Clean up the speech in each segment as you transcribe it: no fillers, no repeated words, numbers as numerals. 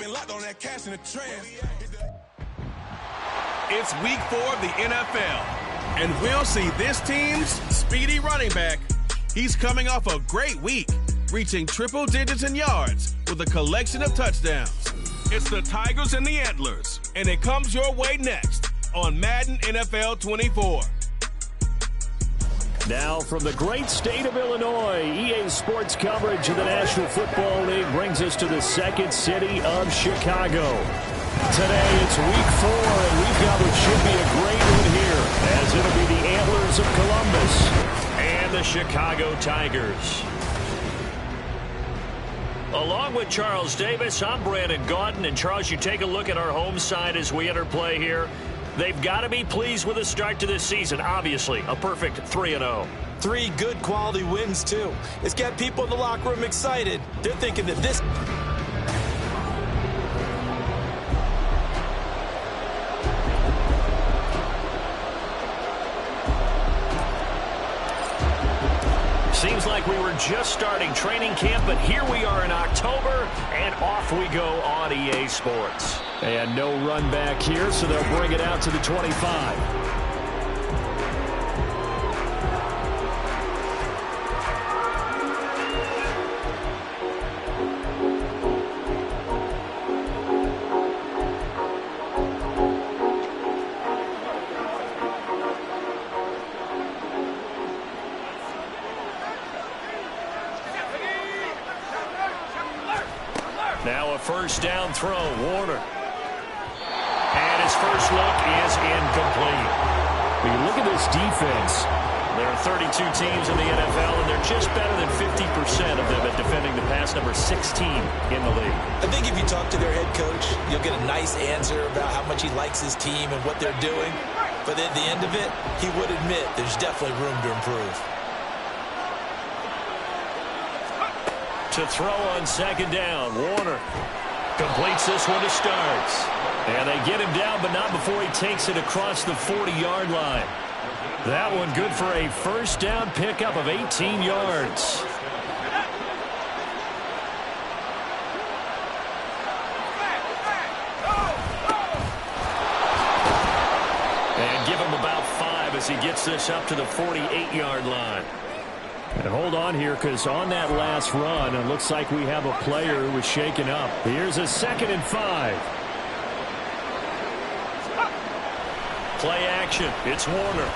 been locked on that cash in the trans. It's week 4 of the NFL, and we'll see this team's speedy running back. He's coming off a great week, reaching triple digits in yards with a collection of touchdowns. It's the Tigers and the Antlers, and it comes your way next on Madden NFL 24. Now from the great state of Illinois, EA Sports coverage of the National Football League brings us to the second city of Chicago. Today it's week 4, and we've got what should be a great one here, as it'll be the Antlers of Columbus and the Chicago Tigers. Along with Charles Davis, I'm Brandon Gaudin. And Charles, you take a look at our home side as we enter play here. They've got to be pleased with the start to this season. Obviously, a perfect 3-0. 3 good quality wins, too. It's got people in the locker room excited. They're thinking that this... Seems like we were just starting training camp, but here we are in October, and off we go on EA Sports. And no run back here, so they'll bring it out to the 25. Now a first down throw, Warner. And his first look is incomplete. When you look at this defense, there are 32 teams in the NFL, and they're just better than 50% of them at defending the pass, number 16 in the league. I think if you talk to their head coach, you'll get a nice answer about how much he likes his team and what they're doing. But at the end of it, he would admit there's definitely room to improve. To throw on second down, Warner completes this one to start. And they get him down, but not before he takes it across the 40-yard line. That one good for a first down pickup of 18 yards. And give him about 5 as he gets this up to the 48-yard line. And hold on here, because on that last run, it looks like we have a player who was shaken up. Here's a 2nd and 5. Play action. It's Warner.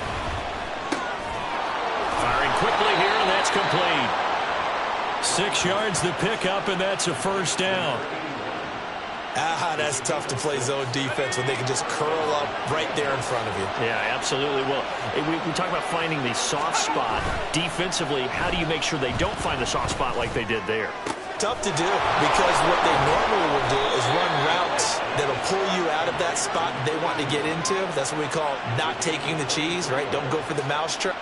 Firing quickly here, and that's complete. 6 yards the pickup, and that's a first down. That's tough to play zone defense when they can just curl up right there in front of you. Yeah, absolutely. Well, we talk about finding the soft spot. Defensively, how do you make sure they don't find the soft spot like they did there? Tough to do, because what they normally will do is run routes that'll pull you out of that spot they want to get into. That's what we call not taking the cheese, right? Don't go for the mousetrap.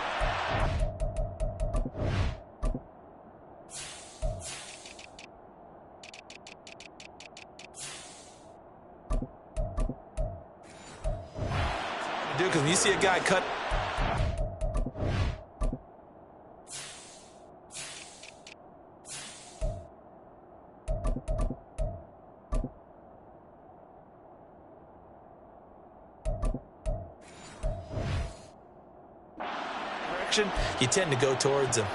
Because when you see a guy cut... you tend to go towards him.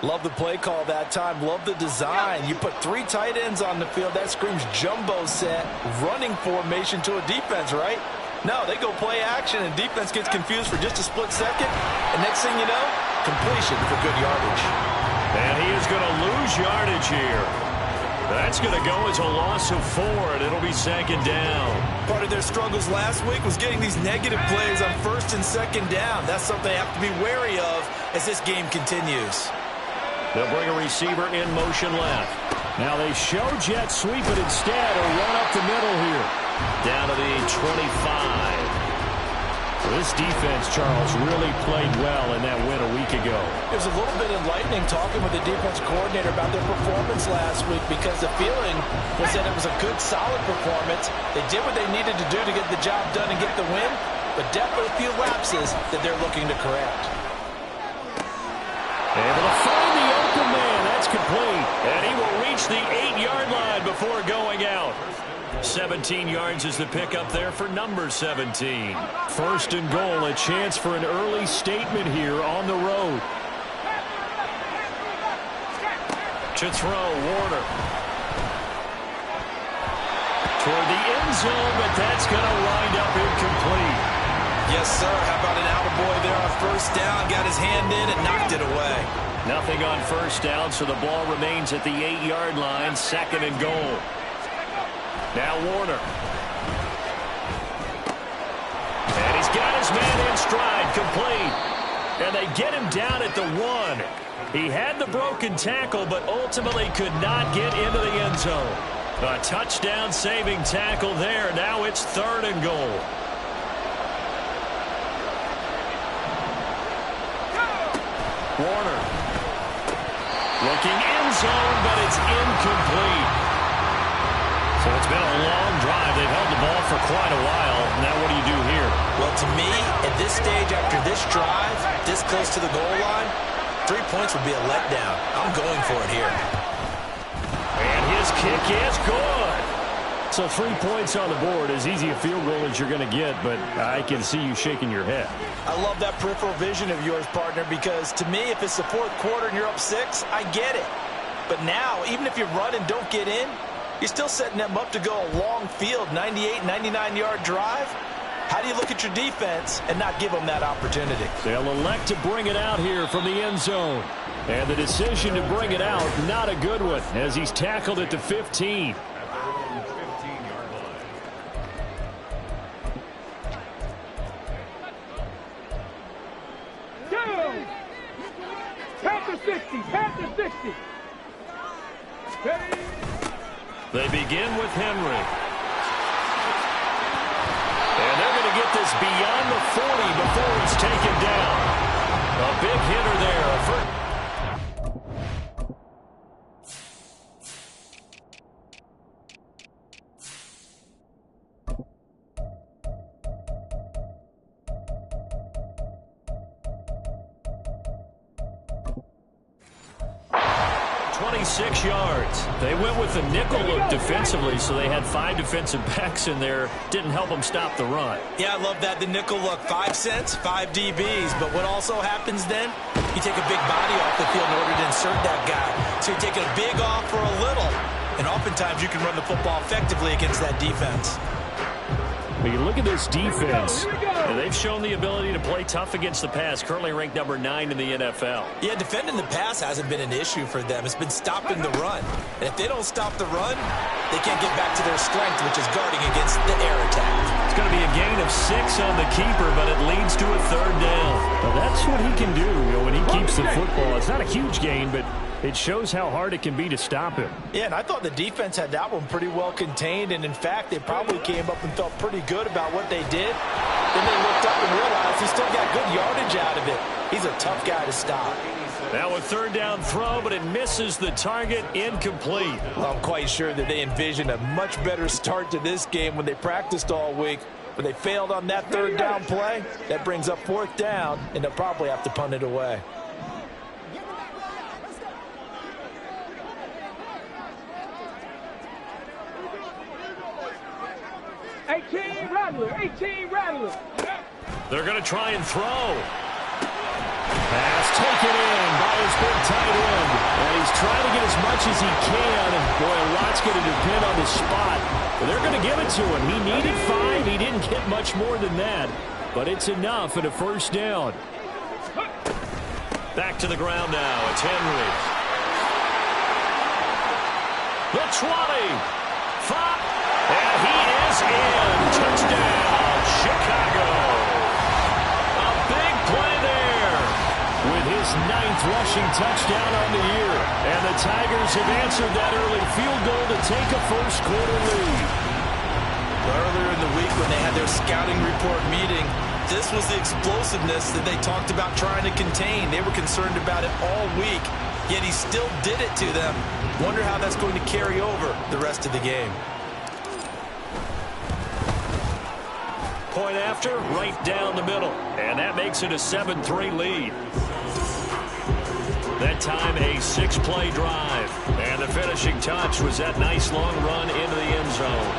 Love the play call that time. Love the design. You put 3 tight ends on the field. That screams jumbo set, running formation to a defense, right? No, they go play action, and defense gets confused for just a split second. And next thing you know, completion for good yardage. And he is going to lose yardage here. That's going to go as a loss of 4, and it'll be 2nd down. Part of their struggles last week was getting these negative plays on 1st and 2nd down. That's something they have to be wary of as this game continues. They'll bring a receiver in motion left. Now they show jet sweep, but instead a run up the middle here. Down to the 25. This defense, Charles, really played well in that win a week ago. It was a little bit enlightening talking with the defense coordinator about their performance last week, because the feeling was that it was a good, solid performance. They did what they needed to do to get the job done and get the win, but definitely a few lapses that they're looking to correct. Able to find the open man. That's complete. And he will reach the 8-yard line before going out. out. 17 yards is the pickup there for number 17. First and goal, a chance for an early statement here on the road. To throw, Warner. Toward the end zone, but that's going to wind up incomplete. Yes, sir. How about an attaboy there on first down? Got his hand in and knocked it away. Nothing on first down, so the ball remains at the 8-yard line, second and goal. Now Warner. And he's got his man in stride, complete. And they get him down at the 1. He had the broken tackle, but ultimately could not get into the end zone. A touchdown-saving tackle there. Now it's third and goal. Warner. Looking end zone, but it's incomplete. So it's been a long drive. They've held the ball for quite a while. Now what do you do here? Well, to me, at this stage after this drive, this close to the goal line, 3 points would be a letdown. I'm going for it here. And his kick is good. So 3 points on the board, as easy a field goal as you're going to get, but I can see you shaking your head. I love that peripheral vision of yours, partner, because to me, if it's the fourth quarter and you're up 6, I get it. But now, even if you run and don't get in, you're still setting them up to go a long field, 98, 99-yard drive. How do you look at your defense and not give them that opportunity? They'll elect to bring it out here from the end zone. And the decision to bring it out, not a good one, as he's tackled at the 15. They begin with Henry. And they're going to get this beyond the 40 before he's taken down. A big hitter there. Yards. They went with the nickel look defensively, so they had 5 defensive backs in there. Didn't help them stop the run. Yeah, I love that. The nickel look, 5 cents, 5 DBs. But what also happens then, you take a big body off the field in order to insert that guy. So you're taking a big off for a little. And oftentimes you can run the football effectively against that defense. But you look at this defense, and they've shown the ability to play tough against the pass, currently ranked number 9 in the NFL. Yeah, defending the pass hasn't been an issue for them. It's been stopping the run. And if they don't stop the run, they can't get back to their strength, which is guarding against the air attack. It's going to be a gain of 6 on the keeper, but it leads to a third down. Now that's what he can do, when he keeps the football. It's not a huge gain, but it shows how hard it can be to stop him. Yeah, and I thought the defense had that one pretty well contained, and in fact, they probably came up and felt pretty good about what they did. Then they looked up and realized he still got good yardage out of it. He's a tough guy to stop. Now a third down throw, but it misses the target, incomplete. Well, I'm quite sure that they envisioned a much better start to this game when they practiced all week, but they failed on that third down play. That brings up fourth down, and they'll probably have to punt it away. 18 Rattler. They're going to try and throw. Pass taken in by his big tight end. And he's trying to get as much as he can. And, boy, a lot's going to depend on the spot. But they're going to give it to him. He needed 5. He didn't get much more than that. But it's enough at a first down. Back to the ground now. It's Henry. The 20. 5. And he is in. Touchdown, Chicago. A big play there with his 9th rushing touchdown on the year. And the Tigers have answered that early field goal to take a first quarter lead. Earlier in the week when they had their scouting report meeting, this was the explosiveness that they talked about trying to contain. They were concerned about it all week, yet he still did it to them. Wonder how that's going to carry over the rest of the game. Point after, right down the middle. And that makes it a 7-3 lead. That time, a 6-play drive. And the finishing touch was that nice long run into the end zone.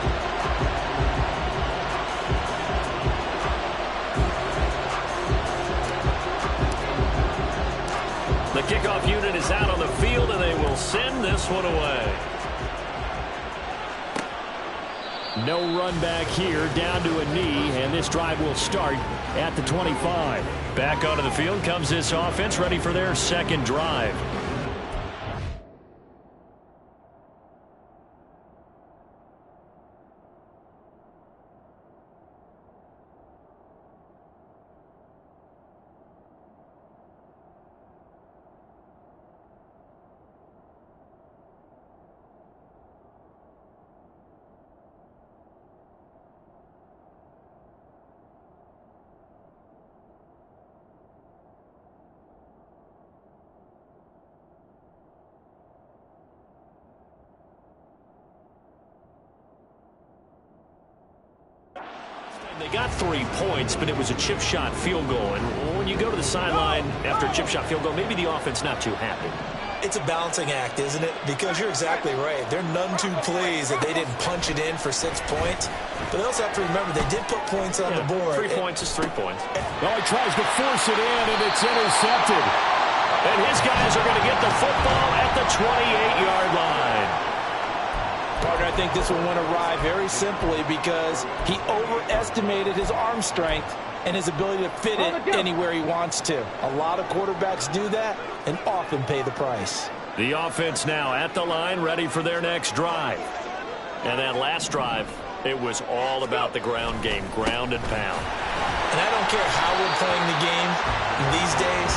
The kickoff unit is out on the field, and they will send this one away. No run back here, down to a knee, and this drive will start at the 25. Back onto the field comes this offense, ready for their second drive. They got 3 points, but it was a chip shot field goal. And when you go to the sideline after a chip shot field goal, maybe the offense not too happy. It's a balancing act, isn't it? Because you're exactly right. They're none too pleased that they didn't punch it in for 6 points. But they also have to remember they did put points on the board. 3 points is 3 points. Well, he tries to force it in, and it's intercepted. And his guys are going to get the football at the 28-yard line. Partner, I think this one went awry very simply because he overestimated his arm strength and his ability to fit it anywhere he wants to. A lot of quarterbacks do that and often pay the price. The offense now at the line, ready for their next drive. And that last drive, it was all about the ground game, ground and pound. And I don't care how we're playing the game these days,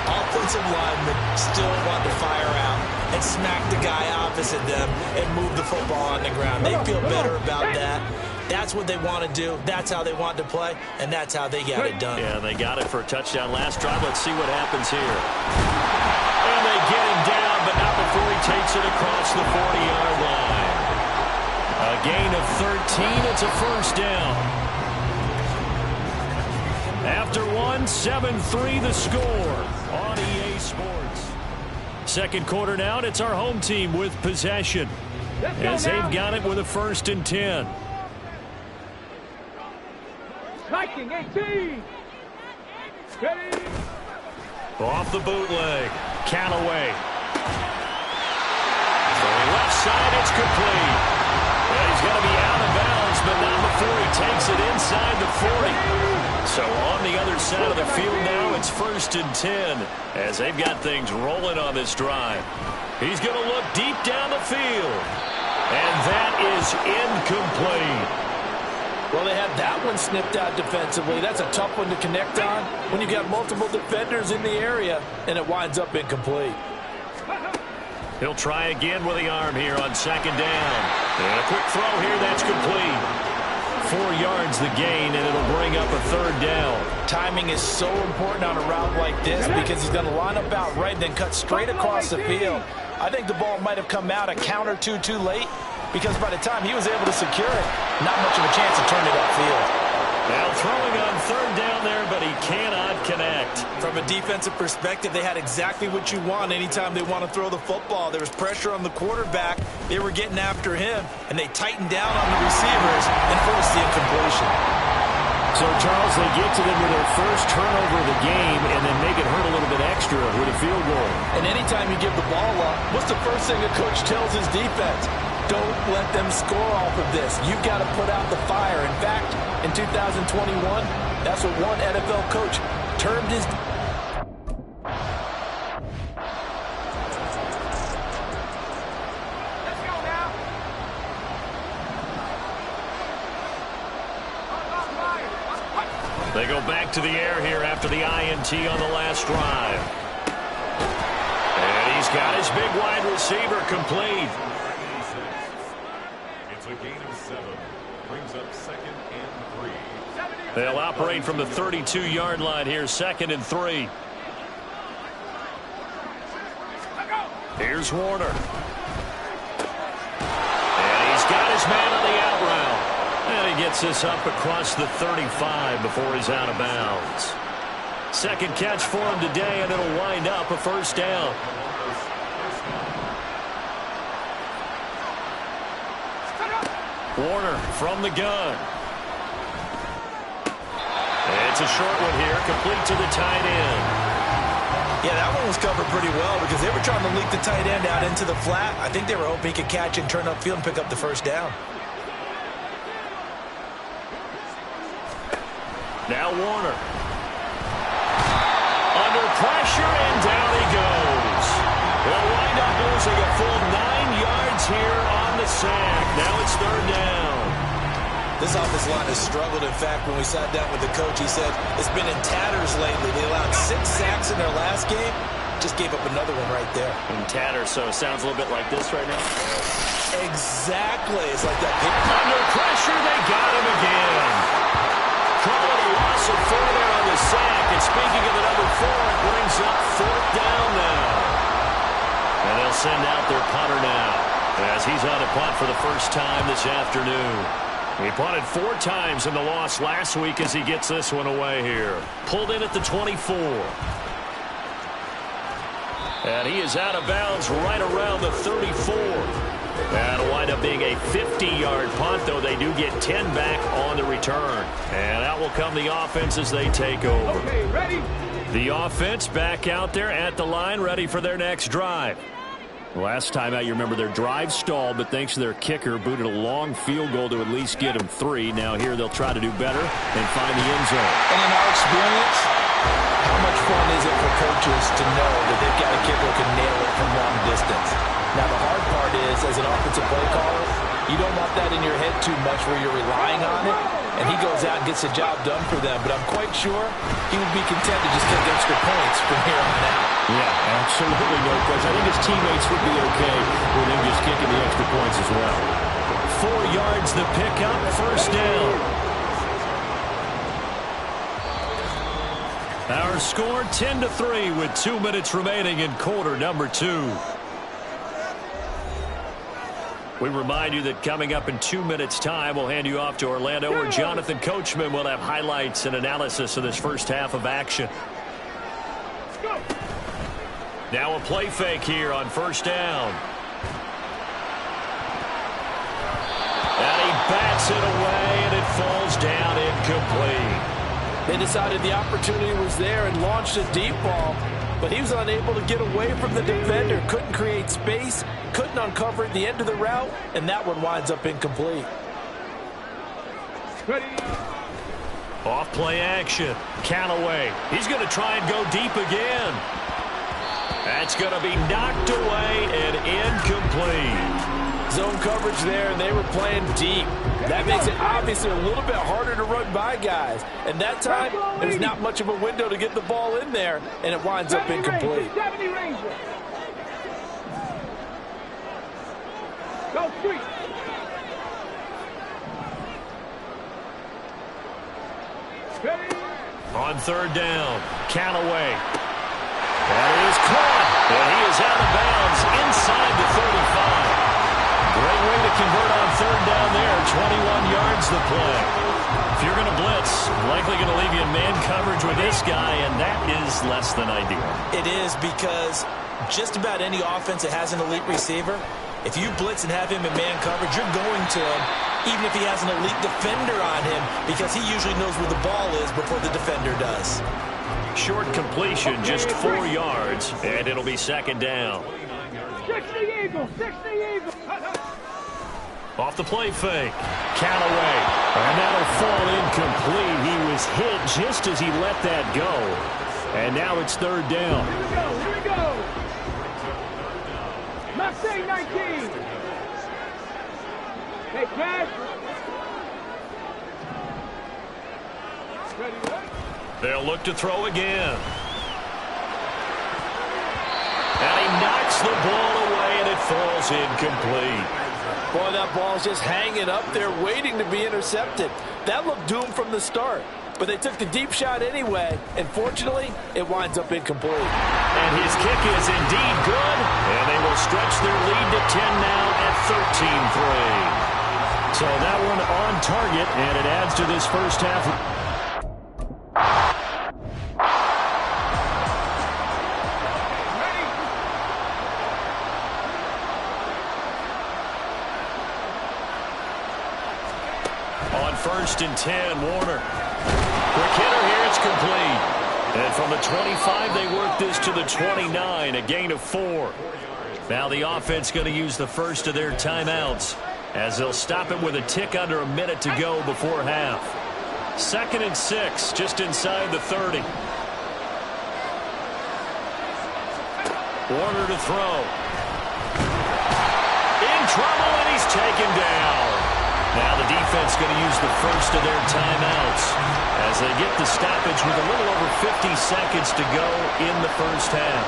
offensive linemen still want to fire out and smack the guy opposite them and move the football on the ground. They feel better about that. That's what they want to do. That's how they want to play, and that's how they got it done. Yeah, they got it for a touchdown last drive. Let's see what happens here. And they get him down, but not before he takes it across the 40-yard line. A gain of 13. It's a first down. After one, 7-3 the score on EA Sports. Second quarter now, it's our home team with possession as they've got it with a 1st and 10. Viking 18. Ready. Off the bootleg, Callaway. Throwing left side, it's complete. Well, he's going to be out of bounds, but not before he takes it inside the 40. So on the other side of the field now, it's 1st and 10 as they've got things rolling on this drive. He's going to look deep down the field, and that is incomplete. Well, they had that one snipped out defensively. That's a tough one to connect on when you've got multiple defenders in the area, and it winds up incomplete. He'll try again with the arm here on 2nd down. And a quick throw here, that's complete. 4 yards the gain, and it'll bring up a 3rd down. Timing is so important on a route like this because he's going to line up out right, then cut straight across the field. I think the ball might have come out a count or two too late because by the time he was able to secure it, not much of a chance to turn it upfield. Now throwing on 3rd down there, but he cannot connect. From a defensive perspective, they had exactly what you want anytime they want to throw the football. There was pressure on the quarterback. They were getting after him, and they tightened down on the receivers and forced the incompletion. So, Charles, they get to them with their first turnover of the game and then make it hurt a little bit extra with a field goal. And anytime you give the ball up, what's the first thing a coach tells his defense? Don't let them score off of this. You've got to put out the fire. In fact, in 2021, that's what one NFL coach termed his... Let's go now. They go back to the air here after the INT on the last drive. And he's got his big wide receiver complete. It's a gain of 7. Brings up 2nd and 3. They'll operate from the 32-yard line here, 2nd and 3. Here's Warner. And he's got his man on the out route. And he gets this up across the 35 before he's out of bounds. Second catch for him today, and it'll wind up a 1st down. Warner from the gun. It's a short one here, complete to the tight end. Yeah, that one was covered pretty well because they were trying to leak the tight end out into the flat. I think they were hoping he could catch and turn upfield and pick up the first down. Now Warner. Under pressure, and down he goes. They'll wind up losing a full 9 yards here on the sack. Now it's third down. This offensive line has struggled. In fact, when we sat down with the coach, he said it's been in tatters lately. They allowed 6 sacks in their last game. Just gave up another one right there. In tatters, so it sounds a little bit like this right now. Exactly. It's like that. Under pressure, they got him again. Call it a loss of 4 there on the sack. And speaking of the number 4, it brings up fourth down now. And they'll send out their punter now, as he's on a punt for the first time this afternoon. He punted 4 times in the loss last week as he gets this one away here. Pulled in at the 24. And he is out of bounds right around the 34. That'll wind up being a 50-yard punt, though they do get 10 back on the return. And out will come the offense as they take over. Okay, ready? The offense back out there at the line, ready for their next drive. Last time out, you remember their drive stalled, but thanks to their kicker, booted a long field goal to at least get them 3. Now here they'll try to do better and find the end zone. And in our experience, how much fun is it for coaches to know that they've got a kicker who can nail it from long distance? Now the hard part is, as an offensive play caller, you don't want that in your head too much where you're relying on it, and he goes out and gets the job done for them. But I'm quite sure he would be content to just kick extra points from here on out. Yeah, absolutely no question. I think his teammates would be okay with him just kicking the extra points as well. 4 yards the pickup, first down. Our score 10-3 with 2 minutes remaining in quarter number 2. We remind you that coming up in 2 minutes' time, we'll hand you off to Orlando, where Jonathan Coachman will have highlights and analysis of this first half of action. Now a play fake here on first down. And he bats it away, and it falls down incomplete. They decided the opportunity was there and launched a deep ball, but he was unable to get away from the defender. Couldn't create space, couldn't uncover at the end of the route, and that one winds up incomplete. Ready? Off play action. Callaway. He's going to try and go deep again. That's going to be knocked away and incomplete. Zone coverage there, and they were playing deep. That makes it obviously a little bit harder to run by guys. And that time, there's not much of a window to get the ball in there, and it winds up incomplete. 70 Ranger. Go street. Ready? On third down, Callaway. That is caught, and he is out of bounds inside the 35. Great way to convert on third down there. 21 yards the play. If you're going to blitz, likely going to leave you in man coverage with this guy, and that is less than ideal. It is, because just about any offense that has an elite receiver, if you blitz and have him in man coverage, you're going to him, even if he has an elite defender on him, because he usually knows where the ball is before the defender does. Short completion, just 4 yards, and it'll be second down. 60 Eagles, 60 Eagles. Off the play fake, Callaway, and that'll fall incomplete. He was hit just as he let that go, and now it's third down. Here we go. Mustang 19. Hey, Cash. Ready, what? They'll look to throw again. And he knocks the ball away, and it falls incomplete. Boy, that ball's just hanging up there waiting to be intercepted. That looked doomed from the start. But they took the deep shot anyway, and fortunately, it winds up incomplete. And his kick is indeed good, and they will stretch their lead to 10 now at 13-3. So that one on target, and it adds to this first half. On 1st and 10, Warner. Quick hitter here, it's complete. And from the 25, they work this to the 29, a gain of 4. Now the offense going to use the first of their timeouts as they'll stop it with a tick under a minute to go before half. 2nd and 6, just inside the 30. Warner to throw. In trouble, and he's taken down. Now the defense going to use the first of their timeouts as they get the stoppage with a little over 50 seconds to go in the first half.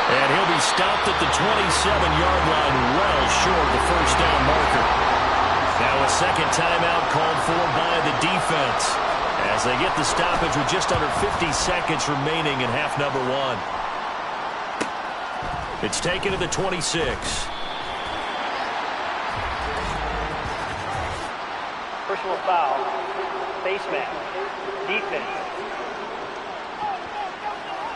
And he'll be stopped at the 27-yard line, well short of the first down marker. Now a second timeout called for by the defense as they get the stoppage with just under 50 seconds remaining in half number 1. It's taken to the 26. Personal foul. Face mask. Defense.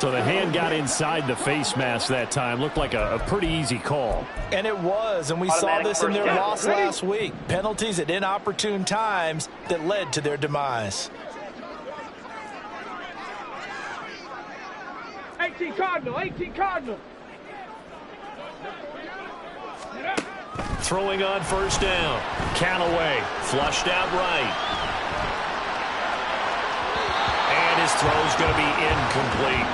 So the hand got inside the face mask that time. Looked like a pretty easy call. And it was, and we saw this in their loss last week. Penalties at inopportune times that led to their demise. 18 Cardinal, 18 Cardinal. Throwing on 1st down. Callaway flushed out right. And his throw's going to be incomplete.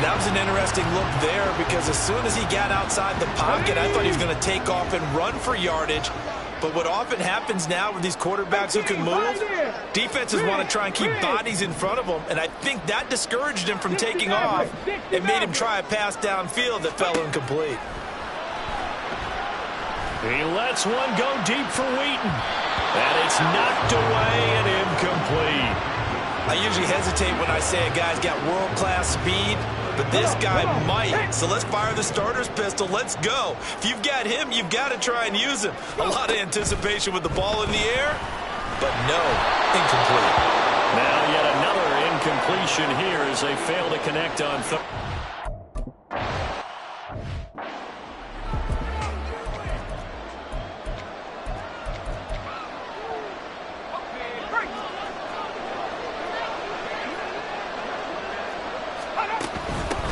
That was an interesting look there because as soon as he got outside the pocket, I thought he was going to take off and run for yardage. But what often happens now with these quarterbacks who can move, defenses want to try and keep bodies in front of them, and I think that discouraged him from taking off and made him try a pass downfield that fell incomplete. He lets one go deep for Wheaton. And it's knocked away and incomplete. I usually hesitate when I say a guy's got world-class speed, but this guy might. So let's fire the starter's pistol. Let's go. If you've got him, you've got to try and use him. A lot of anticipation with the ball in the air, but no, incomplete. Now yet another incompletion here as they fail to connect on third.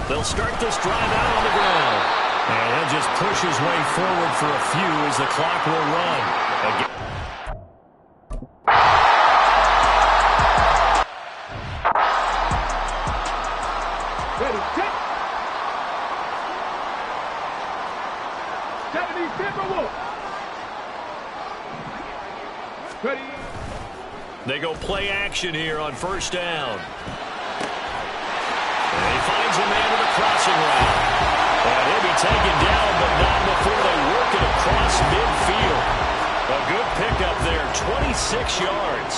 They'll start this drive out on the ground. And he'll just push his way forward for a few as the clock will run. Again. Ready, set. 70 Timberwolves. Ready. They go play action here on 1st down. And he finds a man with a crossing route. And he'll be taken down, but not before they work it across midfield. A good pickup there, 26 yards.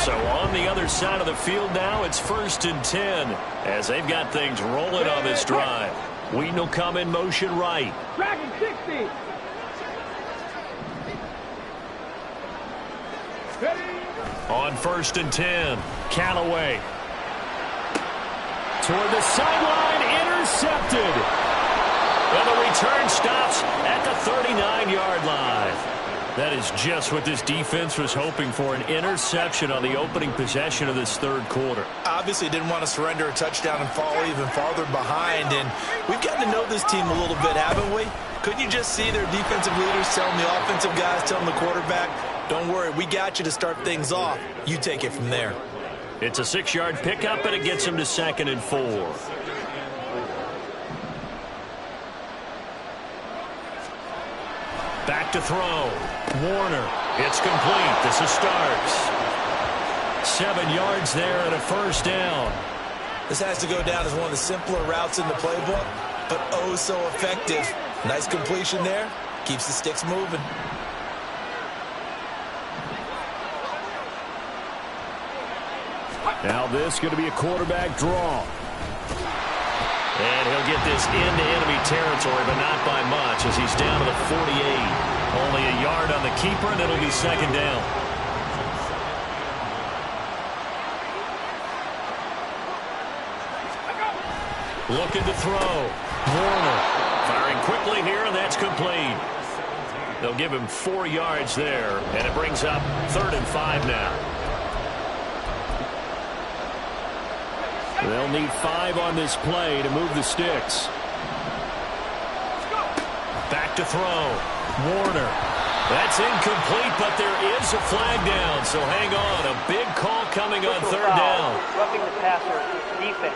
So on the other side of the field now, it's 1st and 10 as they've got things rolling on this drive. Wheaton will come in motion right. Dragon 60. Ready. On 1st and 10, Callaway. Toward the sideline, intercepted. And the return stops at the 39-yard line. That is just what this defense was hoping for, an interception on the opening possession of this third quarter. Obviously didn't want to surrender a touchdown and fall even farther behind. And we've gotten to know this team a little bit, haven't we? Couldn't you just see their defensive leaders telling the offensive guys, telling the quarterback, don't worry, we got you to start things off. You take it from there. It's a 6-yard pickup, and it gets him to 2nd and 4. Back to throw. Warner. It's complete. This is Starks. 7 yards there and a 1st down. This has to go down as one of the simpler routes in the playbook, but oh so effective. Nice completion there. Keeps the sticks moving. Now this going to be a quarterback draw. And he'll get this into enemy territory, but not by much as he's down to the 48. Only a yard on the keeper, and it'll be 2nd down. Looking to throw. Warner firing quickly here, and that's complete. They'll give him 4 yards there, and it brings up 3rd and 5 now. They'll need 5 on this play to move the sticks. Back to throw. Warner. That's incomplete, but there is a flag down, so hang on. A big call coming on 3rd down. Roughing the passer, defense.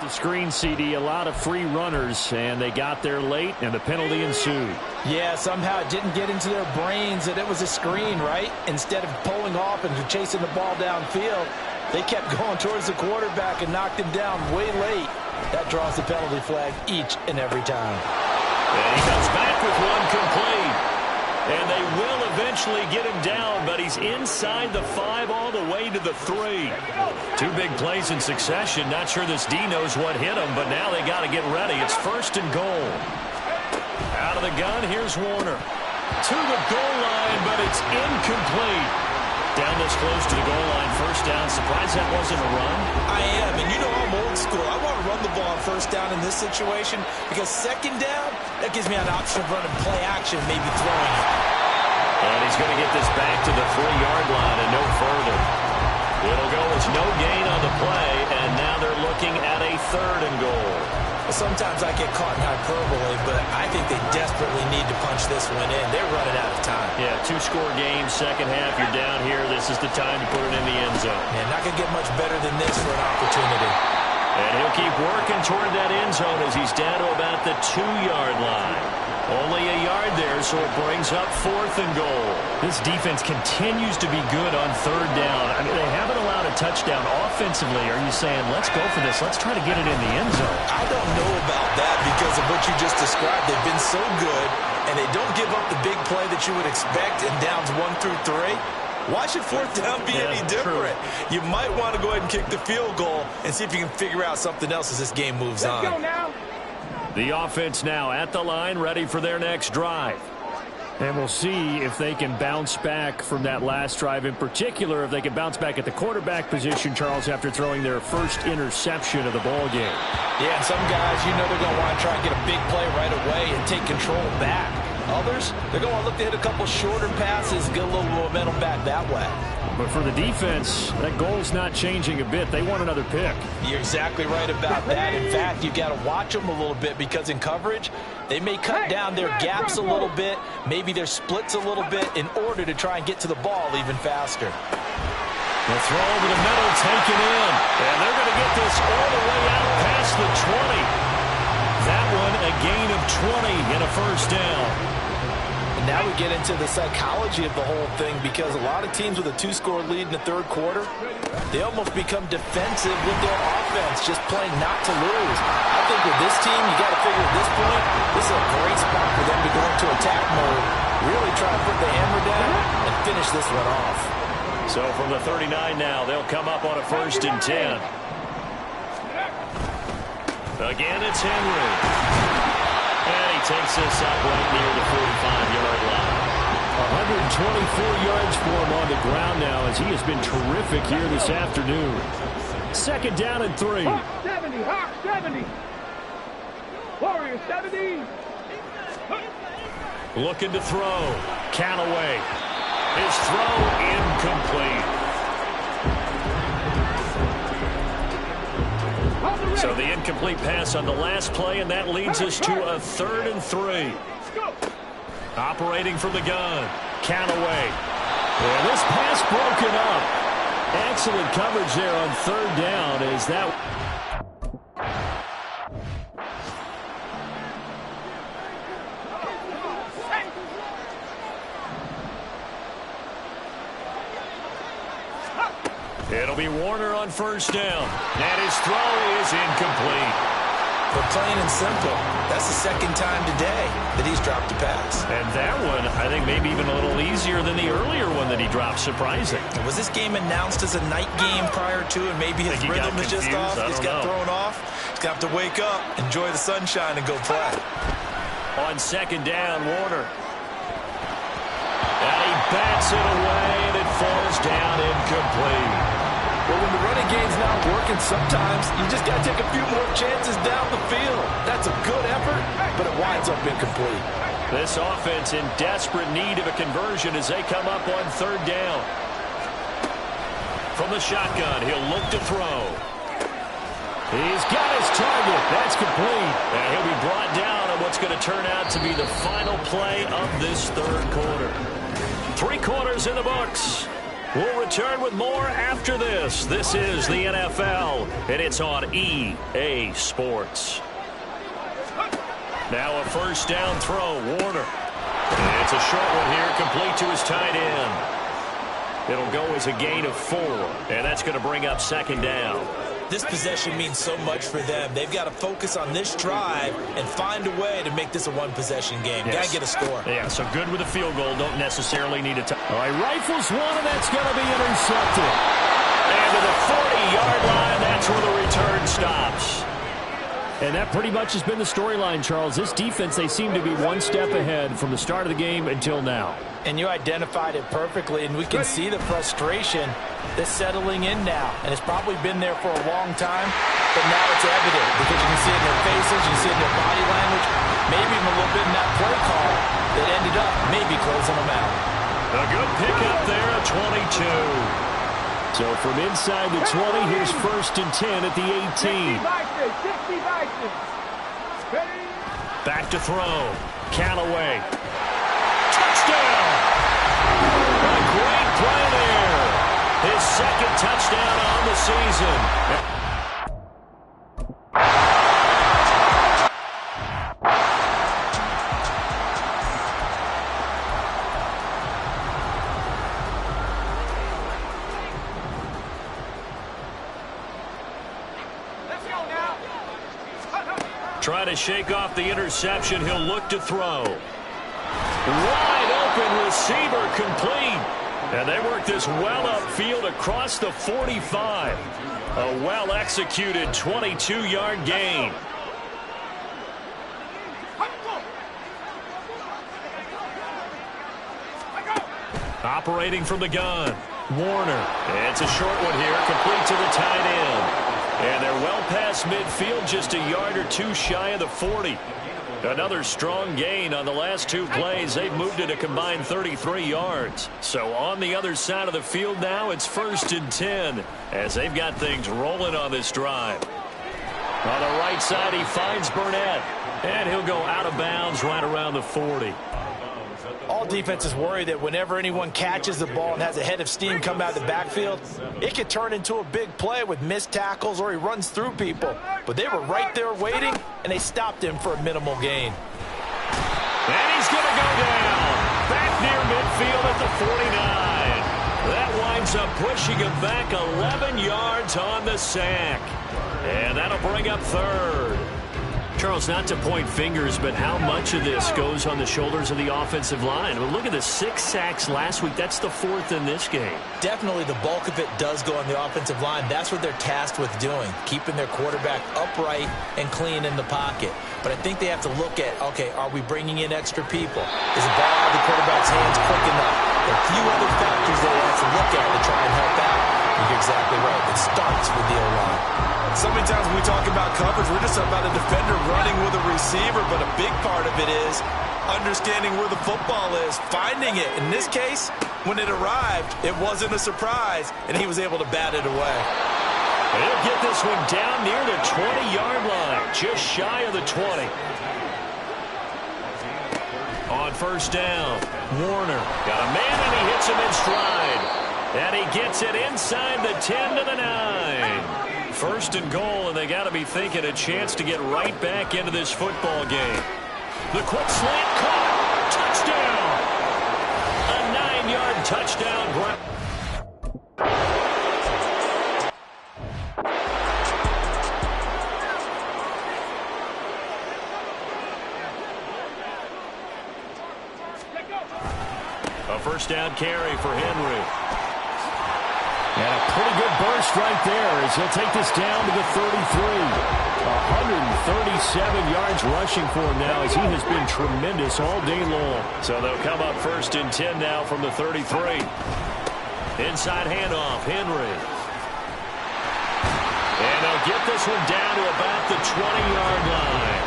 The screen, CD, a lot of free runners, and they got there late, and the penalty ensued. Yeah, somehow it didn't get into their brains that it was a screen, right? Instead of pulling off and chasing the ball downfield, they kept going towards the quarterback and knocked him down way late. That draws the penalty flag each and every time. And he comes back with one complete. And they will eventually get him down, but he's inside the 5 all the way to the 3. 2 big plays in succession. Not sure this D knows what hit him, but now they got to get ready. It's 1st and goal. Out of the gun, here's Warner. To the goal line, but it's incomplete. Down this close to the goal line, 1st down. Surprised that wasn't a run? I am, and you know I'm old school. I want to run the ball on 1st down in this situation because 2nd down, that gives me an option of running play action, maybe throwing it. And he's going to get this back to the 3-yard line and no further. It'll go as no gain on the play, and now they're looking at a 3rd and goal. Well, sometimes I get caught in hyperbole, but I think they desperately need to punch this one in. They're running out of time. Yeah, 2-score game, 2nd half, you're down here. This is the time to put it in the end zone. Man, not going to get much better than this for an opportunity. And he'll keep working toward that end zone as he's down to about the 2-yard line. Only a yard there, so it brings up 4th and goal. This defense continues to be good on 3rd down. I mean, they haven't allowed a touchdown offensively. Are you saying, let's go for this, let's try to get it in the end zone? I don't know about that because of what you just described. They've been so good, and they don't give up the big play that you would expect in downs 1 through 3. Why should 4th down be any different? True. You might want to go ahead and kick the field goal and see if you can figure out something else as this game moves on. Let's go now. The offense now at the line, ready for their next drive. And we'll see if they can bounce back from that last drive. In particular, if they can bounce back at the quarterback position, Charles, after throwing their first interception of the ball game. Yeah, and some guys, you know they're going to want to try and get a big play right away and take control back. Others, they're going to want to look to hit a couple shorter passes, get a little momentum back that way. But for the defense, that goal's not changing a bit. They want another pick. You're exactly right about that. In fact, you've got to watch them a little bit because in coverage, they may cut down their gaps a little bit, maybe their splits a little bit in order to try and get to the ball even faster. The throw over the middle taken in. And they're going to get this all the way out past the 20. That one a gain of 20 and a 1st down. And now we get into the psychology of the whole thing because a lot of teams with a 2-score lead in the 3rd quarter, they almost become defensive with their offense, just playing not to lose. I think with this team, you got to figure at this point, this is a great spot for them to go into attack mode, really try to put the hammer down and finish this one off. So from the 39 now, they'll come up on a 1st and 10. Again, it's Henry. And he takes this up right near the 45-yard line. 124 yards for him on the ground now as he has been terrific here this afternoon. 2nd down and 3. Hawk 70, Hawk 70. Warrior 70. Looking to throw. Callaway. His throw incomplete. So the incomplete pass on the last play, and that leads us to a 3rd and 3. Operating from the gun. Callaway. And this pass broken up. Excellent coverage there on 3rd down as that... It'll be Warner on 1st down. And his throw is incomplete. But plain and simple, that's the 2nd time today that he's dropped a pass. And that one, I think, maybe even a little easier than the earlier one that he dropped. Surprising. Was this game announced as a night game prior to, and maybe his rhythm is just off? He's got thrown off. He's got to wake up, enjoy the sunshine, and go play. On second down, Warner. And he bats it away, and it falls down incomplete. Well, when the running game's not working, sometimes you just got to take a few more chances down the field. That's a good effort, but it winds up incomplete. This offense in desperate need of a conversion as they come up on third down. From the shotgun, he'll look to throw. He's got his target. That's complete. And he'll be brought down on what's going to turn out to be the final play of this third quarter. 3 quarters in the books. We'll return with more after this. This is the NFL, and it's on EA Sports. Now a first down throw, Warner. And it's a short one here, complete to his tight end. It'll go as a gain of 4, and that's going to bring up second down. This possession means so much for them. They've got to focus on this drive and find a way to make this a one-possession game. Yes. Got to get a score. Yeah, so good with a field goal. Don't necessarily need a touch. All right, rifles one, and that's going to be intercepted. And to the 40-yard line, that's where the return stops. And that pretty much has been the storyline, Charles. This defense, they seem to be one step ahead from the start of the game until now. And you identified it perfectly, and we can see the frustration that's settling in now. And it's probably been there for a long time, but now it's evident because you can see it in their faces, you see it in their body language, maybe even a little bit in that play call that ended up maybe closing them out. A good pickup there at 22. So from inside the 20, here's first and 10 at the 18. Back to throw. Callaway. Touchdown! A great play there. His second touchdown on the season. Trying to shake off the interception. He'll look to throw. Wide open receiver complete. And they work this well upfield across the 45. A well-executed 22-yard gain. Operating from the gun. Warner. It's a short one here, complete to the tight end. And they're well past midfield, just a yard or two shy of the 40. Another strong gain on the last 2 plays. They've moved it a combined 33 yards. So on the other side of the field now, it's first and 10 as they've got things rolling on this drive. On the right side, he finds Burnett. And he'll go out of bounds right around the 40. All defenses worry that whenever anyone catches the ball and has a head of steam come out of the backfield, it could turn into a big play with missed tackles or he runs through people. But they were right there waiting, and they stopped him for a minimal gain. And he's going to go down. Back near midfield at the 49. That winds up pushing him back 11 yards on the sack. And that'll bring up third. Charles, not to point fingers, but how much of this goes on the shoulders of the offensive line? Well, look at the 6 sacks last week. That's the 4th in this game. Definitely the bulk of it does go on the offensive line. That's what they're tasked with doing, keeping their quarterback upright and clean in the pocket. But I think they have to look at, okay, are we bringing in extra people? Is the ball out of the quarterback's hands quick enough? There are a few other factors they have to look at to try and help out. You're exactly right. It starts with the O-line. So many times when we talk about coverage, we're just about a defender running with a receiver, but a big part of it is understanding where the football is, finding it. In this case, when it arrived, it wasn't a surprise, and he was able to bat it away. He'll get this one down near the 20-yard line, just shy of the 20. On first down, Warner got a man, and he hits him in stride. And he gets it inside the 10 to the 9. First and goal, and they got to be thinking a chance to get right back into this football game. The quick slant caught. Touchdown. A 9-yard touchdown. A first down carry for Henry. And a pretty good burst right there as he'll take this down to the 33. 137 yards rushing for him now as he has been tremendous all day long. So they'll come up 1st and 10 now from the 33. Inside handoff, Henry. And they'll get this one down to about the 20-yard line.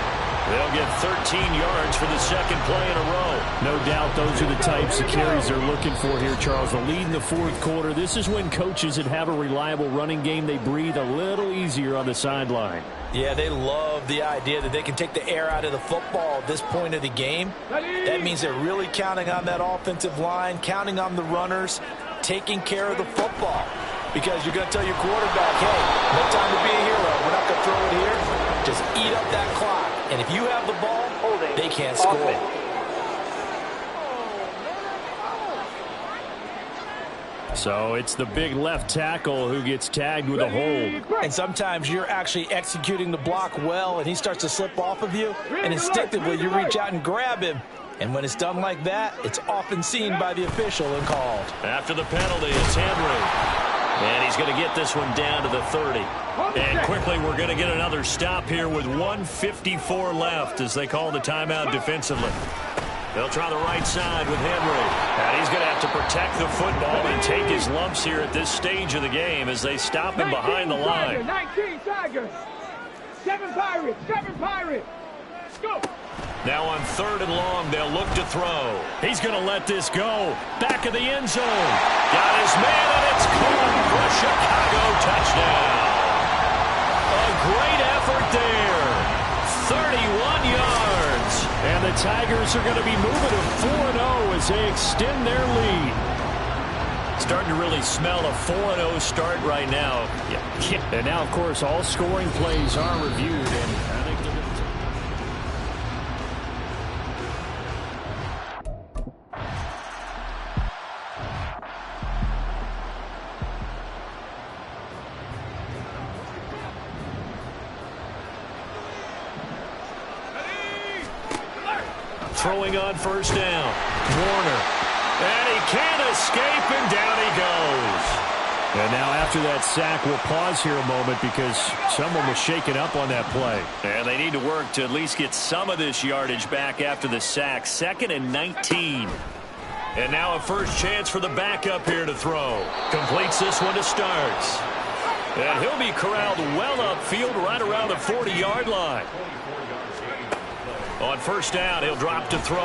They'll get 13 yards for the second play in a row. No doubt those are the types of carries they're looking for here, Charles. The lead in the fourth quarter. This is when coaches that have a reliable running game, they breathe a little easier on the sideline. Yeah, they love the idea that they can take the air out of the football at this point of the game. That means they're really counting on that offensive line, counting on the runners, taking care of the football. Because you're going to tell your quarterback, hey, no time to be a hero. We're not going to throw it here. Just eat up that clock. And if you have the ball, they can't score. So it's the big left tackle who gets tagged with a hold. And sometimes you're actually executing the block well, and he starts to slip off of you, and instinctively you reach out and grab him. And when it's done like that, it's often seen by the official and called. After the penalty, it's Henry. And he's going to get this one down to the 30. And quickly, we're going to get another stop here with 1:54 left as they call the timeout defensively. They'll try the right side with Henry. And he's going to have to protect the football and take his lumps here at this stage of the game as they stop him behind the line. 19 Tigers, 7 Pirates, 7 Pirates. Go. Now on 3rd and long, they'll look to throw. He's going to let this go. Back of the end zone. Got his man, and it's caught for a Chicago touchdown. A great effort there. 31 yards. And the Tigers are going to be moving to 4-0 as they extend their lead. Starting to really smell a 4-0 start right now. Yeah. And now, of course, all scoring plays are reviewed. And I think they're going to... Throwing on 1st down. Warner. And he can't escape, and down he goes. And now after that sack, we'll pause here a moment because someone was shaken up on that play. And they need to work to at least get some of this yardage back after the sack. 2nd and 19. And now a first chance for the backup here to throw. Completes this one to Starks. And he'll be corralled well upfield right around the 40-yard line. On 1st down, he'll drop to throw.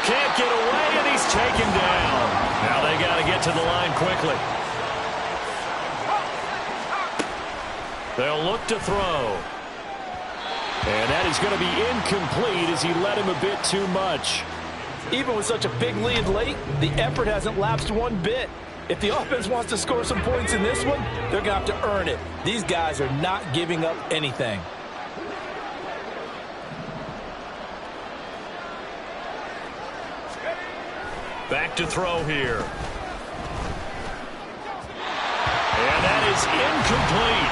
Can't get away, and he's taken down. Now they got to get to the line quickly. They'll look to throw. And that is going to be incomplete as he led him a bit too much. Even with such a big lead late, the effort hasn't lapsed one bit. If the offense wants to score some points in this one, they're going to have to earn it. These guys are not giving up anything. Back to throw here. And that is incomplete.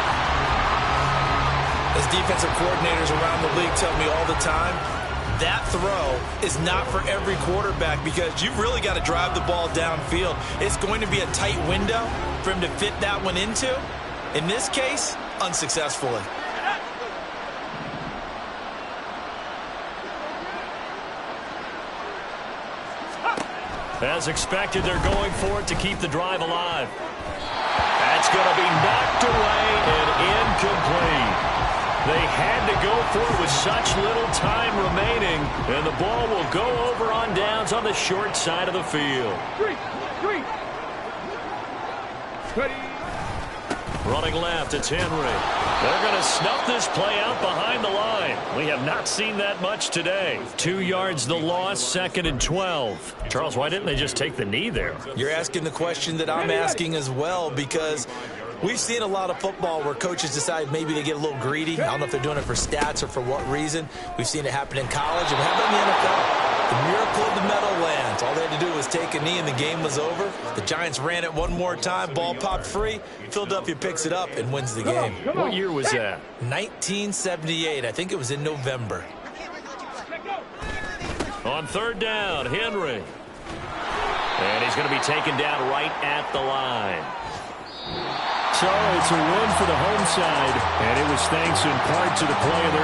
As defensive coordinators around the league tell me all the time, that throw is not for every quarterback because you've really got to drive the ball downfield. It's going to be a tight window for him to fit that one into. In this case, unsuccessfully. As expected, they're going for it to keep the drive alive. That's going to be knocked away and incomplete. They had to go for it with such little time remaining, and the ball will go over on downs on the short side of the field. Three. Ready. Running left, it's Henry. They're going to snuff this play out behind the line. We have not seen that much today. 2 yards the loss, 2nd and 12. Charles, why didn't they just take the knee there? You're asking the question that I'm asking as well because we've seen a lot of football where coaches decide maybe they get a little greedy. I don't know if they're doing it for stats or for what reason. We've seen it happen in college and happen in the NFL. The miracle of the Meadowlands. All they had to do was take a knee and the game was over. The Giants ran it one more time. Ball popped free. Philadelphia picks it up and wins the game. What year was that? 1978. I think it was in November. On 3rd down, Henry. And he's going to be taken down right at the line. So it's a win for the home side, and it was thanks in part to the play of their